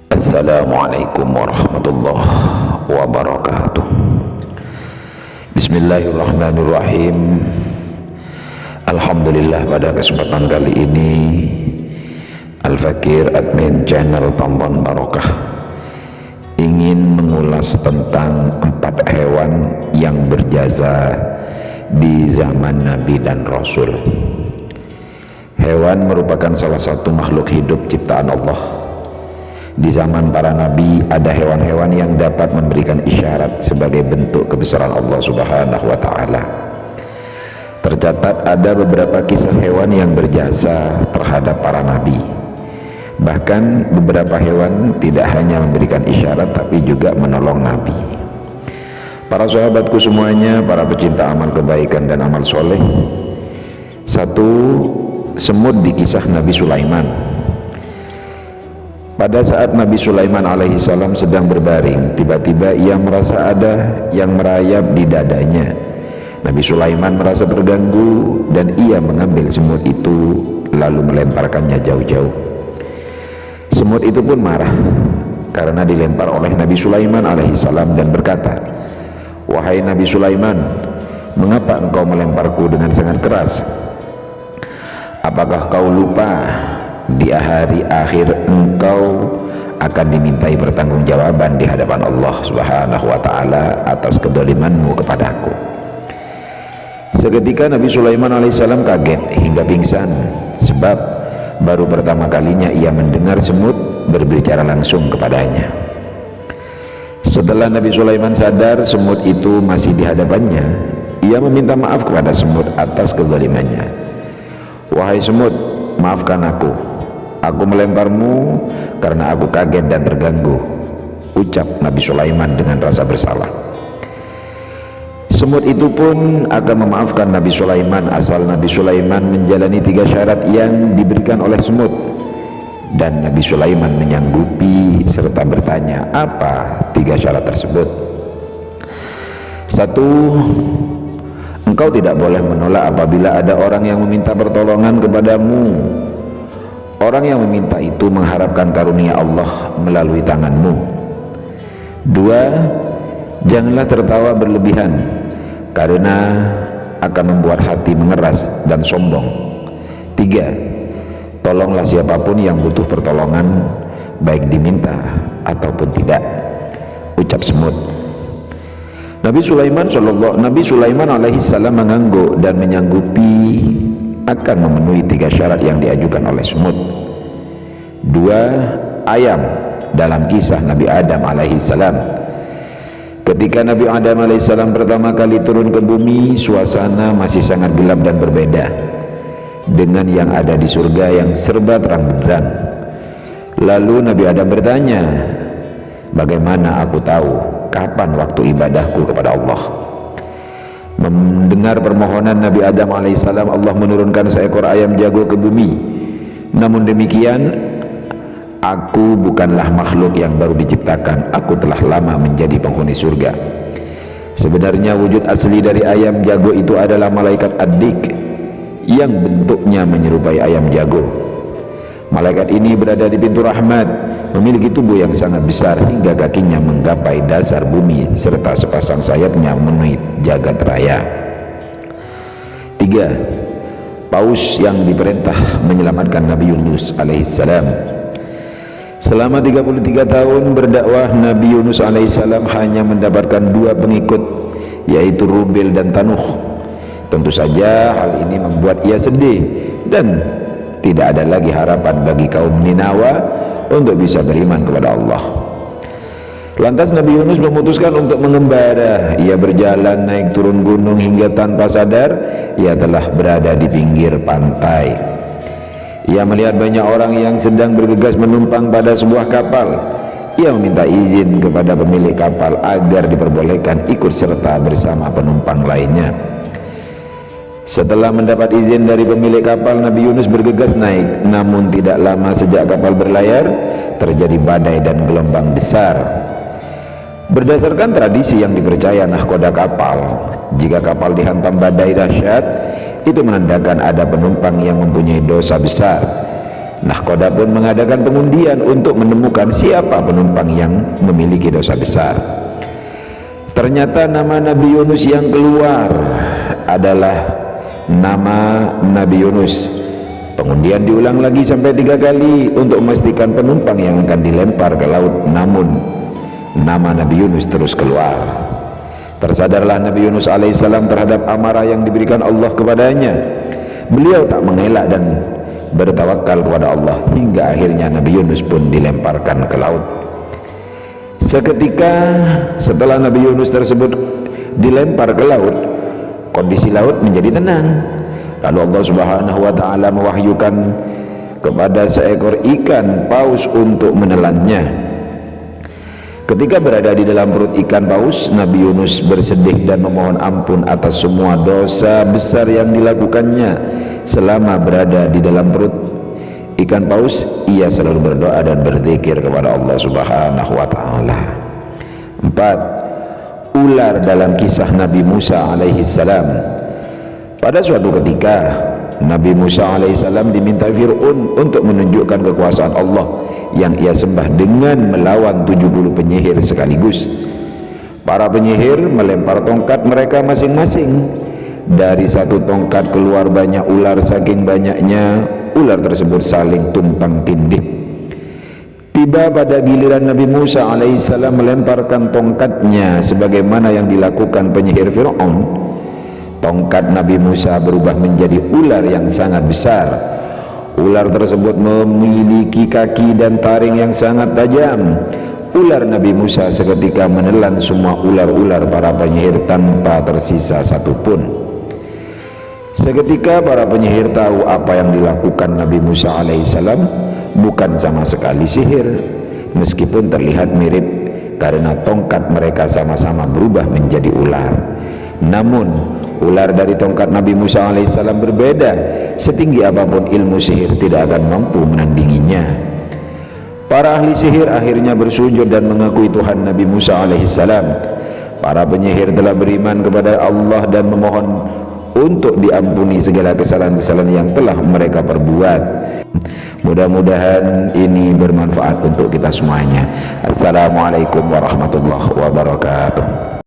Assalamualaikum warahmatullahi wabarakatuh. Bismillahirrahmanirrahim. Alhamdulillah, pada kesempatan kali ini Al-Fakir admin channel Tambon Barokah ingin mengulas tentang 4 hewan yang berjasa di zaman Nabi dan Rasul. Hewan merupakan salah satu makhluk hidup ciptaan Allah. Di zaman para nabi ada hewan-hewan yang dapat memberikan isyarat sebagai bentuk kebesaran Allah Subhanahu wa taala. Tercatat ada beberapa kisah hewan yang berjasa terhadap para nabi. Bahkan beberapa hewan tidak hanya memberikan isyarat tapi juga menolong nabi. Para sahabatku semuanya, para pecinta amal kebaikan dan amal soleh, satu, semut di kisah Nabi Sulaiman. Pada saat Nabi Sulaiman alaihissalam sedang berbaring, tiba-tiba ia merasa ada yang merayap di dadanya. Nabi Sulaiman merasa terganggu dan ia mengambil semut itu lalu melemparkannya jauh-jauh. Semut itu pun marah karena dilempar oleh Nabi Sulaiman alaihissalam dan berkata, "Wahai Nabi Sulaiman, mengapa engkau melemparku dengan sangat keras? Apakah kau lupa di hari akhir engkau akan dimintai pertanggungjawaban di hadapan Allah Subhanahu wa taala atas kedolimanmu kepadaku?" Seketika Nabi Sulaiman alaihissalam kaget hingga pingsan, sebab baru pertama kalinya ia mendengar semut berbicara langsung kepadanya. Setelah Nabi Sulaiman sadar semut itu masih di hadapannya, ia meminta maaf kepada semut atas kedolimannya. "Wahai semut, maafkan aku. Aku melemparmu karena aku kaget dan terganggu," ucap Nabi Sulaiman dengan rasa bersalah. Semut itu pun akan memaafkan Nabi Sulaiman asal Nabi Sulaiman menjalani 3 syarat yang diberikan oleh semut. Dan Nabi Sulaiman menyanggupi serta bertanya, apa 3 syarat tersebut? 1. Engkau tidak boleh menolak apabila ada orang yang meminta pertolongan kepadamu. Orang yang meminta itu mengharapkan karunia Allah melalui tanganmu. 2. Janganlah tertawa berlebihan karena akan membuat hati mengeras dan sombong. 3. Tolonglah siapapun yang butuh pertolongan, baik diminta ataupun tidak, ucap semut. Nabi Sulaiman alaihissalam mengangguk dan menyanggupi akan memenuhi 3 syarat yang diajukan oleh semut. 2. Ayam dalam kisah Nabi Adam alaihissalam. Ketika Nabi Adam alaihissalam pertama kali turun ke bumi, suasana masih sangat gelap dan berbeda dengan yang ada di surga yang serba terang benderang. Lalu Nabi Adam bertanya, "Bagaimana aku tahu kapan waktu ibadahku kepada Allah?" Mendengar permohonan Nabi Adam alaihissalam, Allah menurunkan seekor ayam jago ke bumi. Namun demikian, aku bukanlah makhluk yang baru diciptakan, aku telah lama menjadi penghuni surga. Sebenarnya wujud asli dari ayam jago itu adalah malaikat Ad-Dik yang bentuknya menyerupai ayam jago. Malaikat ini berada di pintu rahmat, memiliki tubuh yang sangat besar hingga kakinya menggapai dasar bumi serta sepasang sayapnya memenuhi jagat raya. 3. Paus yang diperintah menyelamatkan Nabi Yunus alaihissalam. Selama 33 tahun berdakwah, Nabi Yunus alaihissalam hanya mendapatkan 2 pengikut, yaitu Rubil dan Tanuh. Tentu saja hal ini membuat ia sedih dan tidak ada lagi harapan bagi kaum Ninawa untuk bisa beriman kepada Allah. Lantas Nabi Yunus memutuskan untuk mengembara. Ia berjalan naik turun gunung hingga tanpa sadar ia telah berada di pinggir pantai. Ia melihat banyak orang yang sedang bergegas menumpang pada sebuah kapal. Ia meminta izin kepada pemilik kapal agar diperbolehkan ikut serta bersama penumpang lainnya. Setelah mendapat izin dari pemilik kapal, Nabi Yunus bergegas naik. Namun tidak lama sejak kapal berlayar, terjadi badai dan gelombang besar. Berdasarkan tradisi yang dipercaya nahkoda kapal, jika kapal dihantam badai dahsyat, itu menandakan ada penumpang yang mempunyai dosa besar. Nahkoda pun mengadakan pengundian untuk menemukan siapa penumpang yang memiliki dosa besar. Ternyata nama Nabi Yunus yang keluar adalah nama Nabi Yunus. Pengundian diulang lagi sampai 3 kali untuk memastikan penumpang yang akan dilempar ke laut, namun nama Nabi Yunus terus keluar. Tersadarlah Nabi Yunus alaihissalam terhadap amarah yang diberikan Allah kepadanya. Beliau tak mengelak dan bertawakal kepada Allah hingga akhirnya Nabi Yunus pun dilemparkan ke laut. Seketika setelah Nabi Yunus tersebut dilempar ke laut, kondisi laut menjadi tenang. Lalu Allah Subhanahu wa taala mewahyukan kepada seekor ikan paus untuk menelannya. Ketika berada di dalam perut ikan paus, Nabi Yunus bersedih dan memohon ampun atas semua dosa besar yang dilakukannya selama berada di dalam perut ikan paus. Ia selalu berdoa dan berzikir kepada Allah Subhanahu wa taala. 4. Ular dalam kisah Nabi Musa alaihi salam. Pada suatu ketika Nabi Musa alaihissalam diminta Fir'aun untuk menunjukkan kekuasaan Allah yang ia sembah dengan melawan 70 penyihir sekaligus. Para penyihir melempar tongkat mereka masing-masing. Dari satu tongkat keluar banyak ular, saking banyaknya ular tersebut saling tumpang tindih. Tiba pada giliran Nabi Musa alaihissalam melemparkan tongkatnya sebagaimana yang dilakukan penyihir Fir'aun. Tongkat Nabi Musa berubah menjadi ular yang sangat besar. Ular tersebut memiliki kaki dan taring yang sangat tajam. Ular Nabi Musa seketika menelan semua ular-ular para penyihir tanpa tersisa satupun. Seketika para penyihir tahu apa yang dilakukan Nabi Musa alaihissalam bukan sama sekali sihir, meskipun terlihat mirip karena tongkat mereka sama-sama berubah menjadi ular. Namun ular dari tongkat Nabi Musa alaihissalam berbeda. Setinggi apapun ilmu sihir tidak akan mampu menandinginya. Para ahli sihir akhirnya bersujud dan mengakui Tuhan Nabi Musa alaihissalam. Para penyihir telah beriman kepada Allah dan memohon untuk diampuni segala kesalahan-kesalahan yang telah mereka perbuat. Mudah-mudahan ini bermanfaat untuk kita semuanya. Assalamualaikum warahmatullahi wabarakatuh.